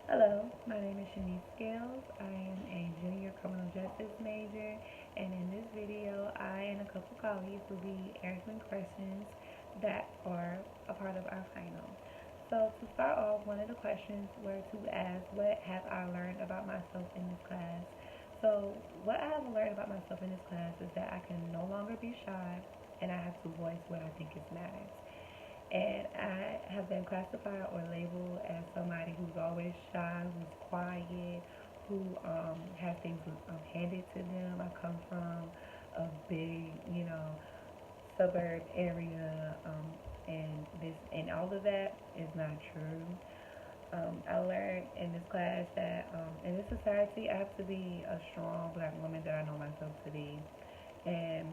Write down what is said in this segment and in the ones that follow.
Hello, my name is Shanice Scales. I am a junior criminal justice major, and in this video, I and a couple colleagues will be answering questions that are a part of our final. So, to start off, one of the questions were to ask, what have I learned about myself in this class? So, what I have learned about myself in this class is that I can no longer be shy, and I have to voice what I think is matters. And I have been classified or labeled as somebody who's always shy, who's quiet, who has things handed to them. I come from a big, suburb area, and all of that is not true. I learned in this class that in this society, I have to be a strong black woman that I know myself to be, and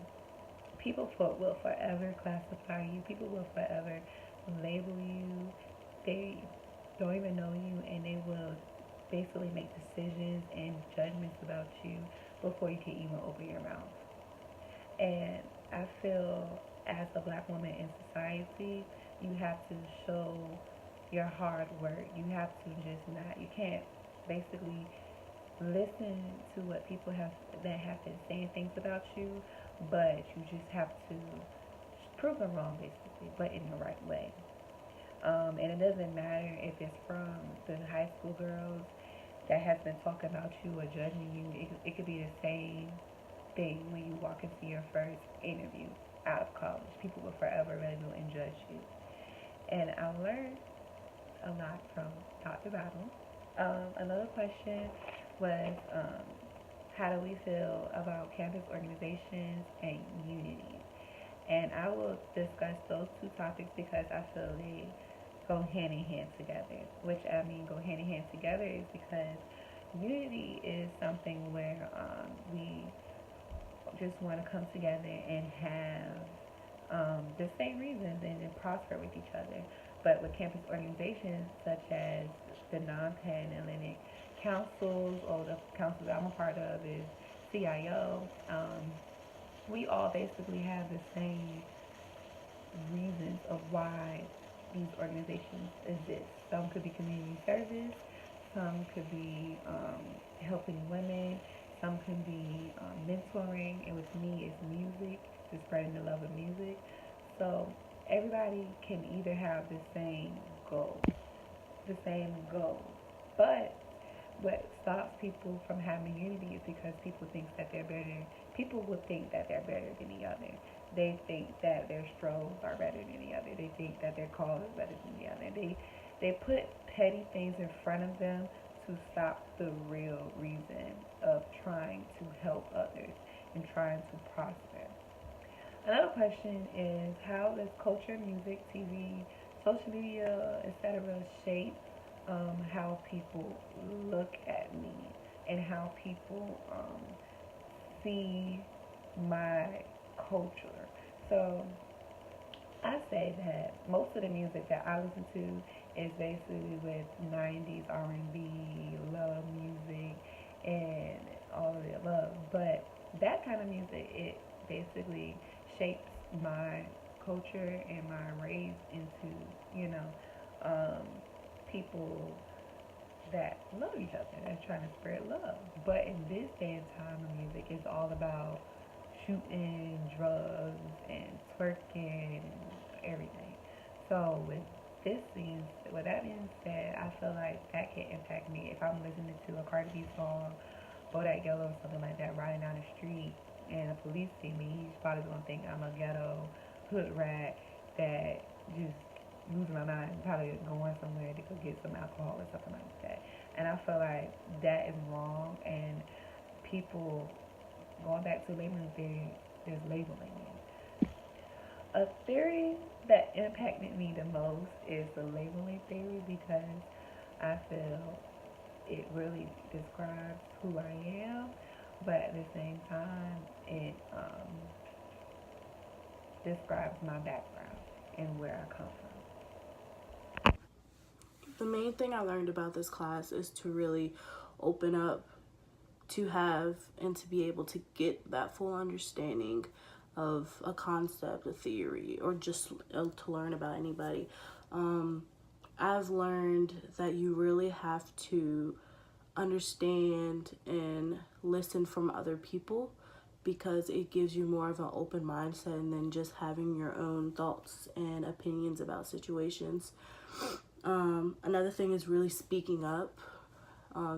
will forever classify you. People will forever label you. They don't even know you, and they will basically make decisions and judgments about you before you can even open your mouth. And I feel as a black woman in society, you have to show your hard work. You have to just not, you can't basically listen to what people have been saying things about you, but you just have to prove them wrong, basically, but in the right way. And it doesn't matter if it's from the high school girls that has been talking about you or judging you. It could be the same thing when you walk into your first interview out of college. People will forever label and judge you. And I learned a lot from Dr. Battle. Another question was, how do we feel about campus organizations and unity? And I will discuss those two topics because I feel they go hand in hand together. Which I mean, go hand in hand together is because unity is something where we just want to come together and have the same reasons and prosper with each other. But with campus organizations such as the non-Pan-Hellenic councils, or the council that I'm a part of is CIO, we all basically have the same reasons of why these organizations exist. Some could be community service, some could be helping women, some can be mentoring, and with me, it's music, just spreading the love of music. So everybody can either have goal, the same goal, but what stops people from having unity is because people will think that they're better than the other. They think that their strokes are better than the other. They think that their call is better than the other. They put petty things in front of them to stop the real reason of trying to help others and trying to prosper. Another question is, how does culture, music, TV, social media, etc. shape how people look at me and how people see my culture? So I say that most of the music that I listen to is basically with 90s R&B, love music, and all of the above. But that kind of music, it basically shapes my culture and my race into, you know, um, people that love each other and trying to spread love. But in this day and time of music, it's all about shooting, drugs, and twerking and everything. So with that being said, I feel like that can impact me if I'm listening to a Cardi B song, Bodak Yellow or something like that, riding down the street, and the police see me. He's probably gonna think I'm a ghetto hood rat that just losing my mind, probably going somewhere to go get some alcohol or something like that. And I feel like that is wrong, and people, going back to labeling theory, there's labeling me. A theory that impacted me the most is the labeling theory because I feel it really describes who I am, but at the same time, it describes my background and where I come from. The main thing I learned about this class is to really open up, to have and to be able to get that full understanding of a concept, a theory, or just to learn about anybody. I've learned that you really have to understand and listen from other people, because it gives you more of an open mindset than just having your own thoughts and opinions about situations. Another thing is really speaking up.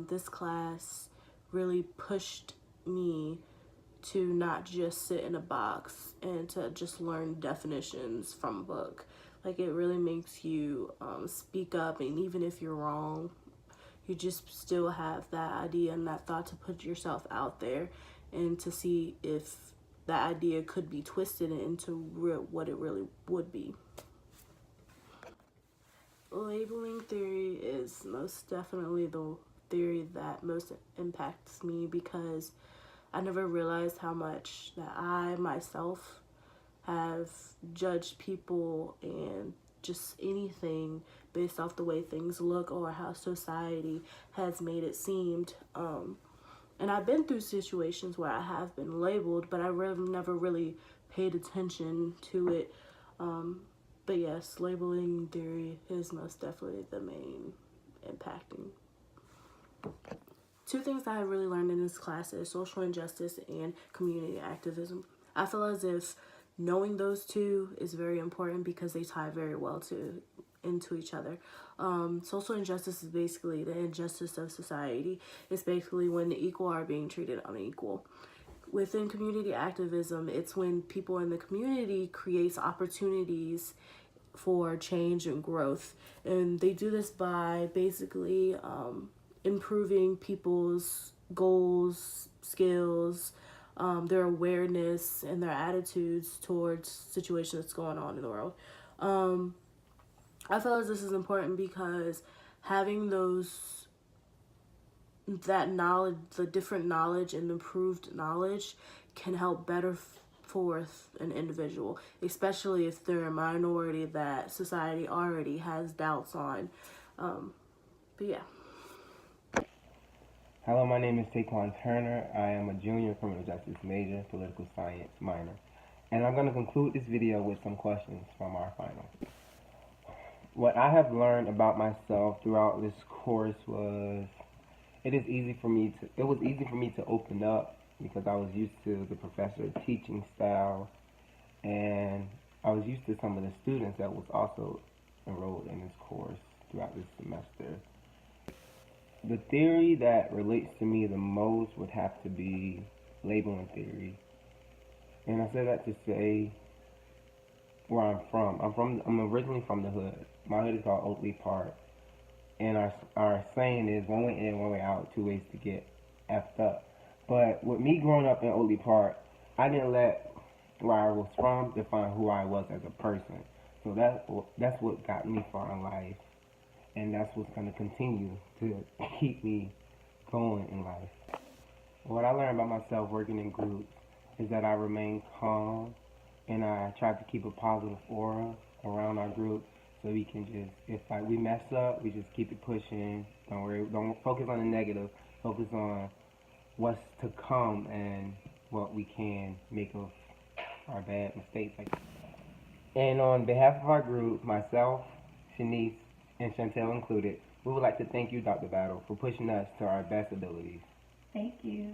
This class really pushed me to not just sit in a box and to just learn definitions from a book. Like, it really makes you speak up, and even if you're wrong, you just still have that idea and that thought to put yourself out there and to see if that idea could be twisted into what it really would be. Labeling theory is most definitely the theory that most impacts me, because I never realized how much that I myself have judged people and just anything based off the way things look or how society has made it seemed. And I've been through situations where I have been labeled, but I never really paid attention to it. But yes, labeling theory is most definitely the main impacting. Two things that I really learned in this class is social injustice and community activism. I feel as if knowing those two is very important because they tie very well into each other. Social injustice is basically the injustice of society. It's basically when the equal are being treated unequal. Within community activism, it's when people in the community creates opportunities for change and growth, and they do this by basically improving people's goals, skills, their awareness, and their attitudes towards situations that's going on in the world. I feel as this is important because having that knowledge, the different knowledge and improved knowledge, can help better forth an individual, especially if they're a minority that society already has doubts on. But yeah. Hello, my name is Taquan Turner. I am a junior criminal justice major, political science minor. And I'm going to conclude this video with some questions from our final. What I have learned about myself throughout this course was it was easy for me to open up because I was used to the professor's teaching style, and I was used to some of the students that was also enrolled in this course throughout this semester. The theory that relates to me the most would have to be labeling theory. And I say that to say where I'm from. I'm originally from the hood. My hood is called Oakley Park. And our saying is one way in, one way out, two ways to get effed up. But with me growing up in Oakley Park, I didn't let where I was from define who I was as a person. So that's what got me far in life. And that's what's going to continue to keep me going in life. What I learned about myself working in groups is that I remain calm, and I try to keep a positive aura around our group, so we can just, if like we mess up, we just keep it pushing. Don't focus on the negative. Focus on what's to come and what we can make of our bad mistakes. And on behalf of our group, myself, Shanice, and Chantel included, we would like to thank you, Dr. Battle, for pushing us to our best abilities. Thank you.